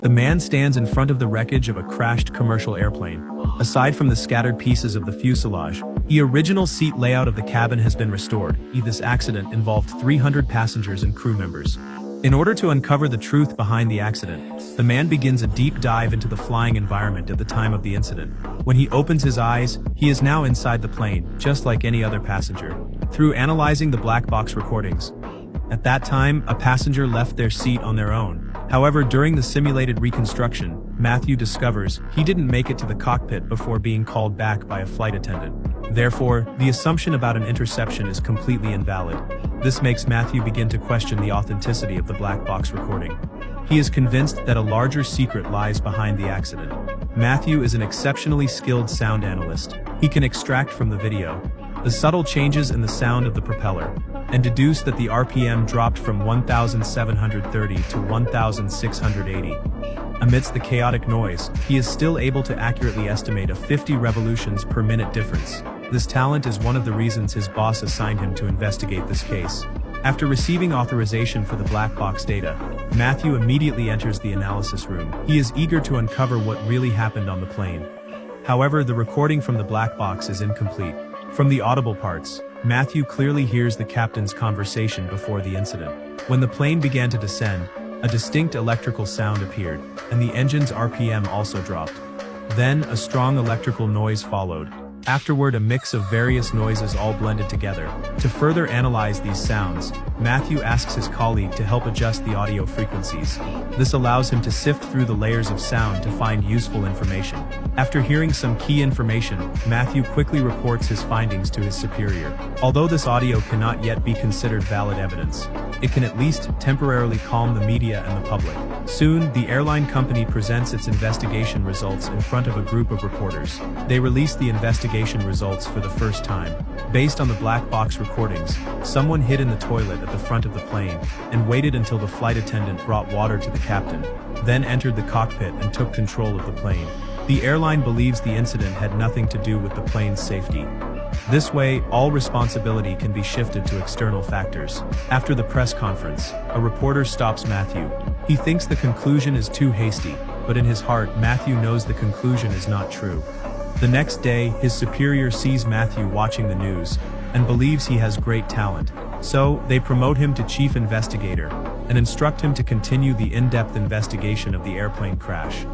The man stands in front of the wreckage of a crashed commercial airplane. Aside from the scattered pieces of the fuselage, the original seat layout of the cabin has been restored. This accident involved 300 passengers and crew members. In order to uncover the truth behind the accident, the man begins a deep dive into the flying environment at the time of the incident. When he opens his eyes, he is now inside the plane, just like any other passenger. Through analyzing the black box recordings, at that time, a passenger left their seat on their own. However, during the simulated reconstruction, Matthew discovers he didn't make it to the cockpit before being called back by a flight attendant. Therefore, the assumption about an interception is completely invalid. This makes Matthew begin to question the authenticity of the black box recording. He is convinced that a larger secret lies behind the accident. Matthew is an exceptionally skilled sound analyst. He can extract from the video the subtle changes in the sound of the propeller, and deduce that the RPM dropped from 1,730 to 1,680. Amidst the chaotic noise, he is still able to accurately estimate a 50 revolutions per minute difference. This talent is one of the reasons his boss assigned him to investigate this case. After receiving authorization for the black box data, Matthew immediately enters the analysis room. He is eager to uncover what really happened on the plane. However, the recording from the black box is incomplete. From the audible parts, Matthew clearly hears the captain's conversation before the incident. When the plane began to descend, a distinct electrical sound appeared, and the engine's RPM also dropped. Then, a strong electrical noise followed. Afterward, a mix of various noises all blended together. To further analyze these sounds, Matthew asks his colleague to help adjust the audio frequencies. This allows him to sift through the layers of sound to find useful information. After hearing some key information, Matthew quickly reports his findings to his superior. Although this audio cannot yet be considered valid evidence, it can at least temporarily calm the media and the public. Soon, the airline company presents its investigation results in front of a group of reporters. They release the investigation results for the first time. Based on the black box recordings, someone hid in the toilet at the front of the plane and waited until the flight attendant brought water to the captain, then entered the cockpit and took control of the plane. The airline believes the incident had nothing to do with the plane's safety. This way, all responsibility can be shifted to external factors. After the press conference, a reporter stops Matthew. He thinks the conclusion is too hasty, but in his heart, Matthew knows the conclusion is not true. The next day, his superior sees Matthew watching the news and believes he has great talent. So, they promote him to chief investigator and instruct him to continue the in-depth investigation of the airplane crash.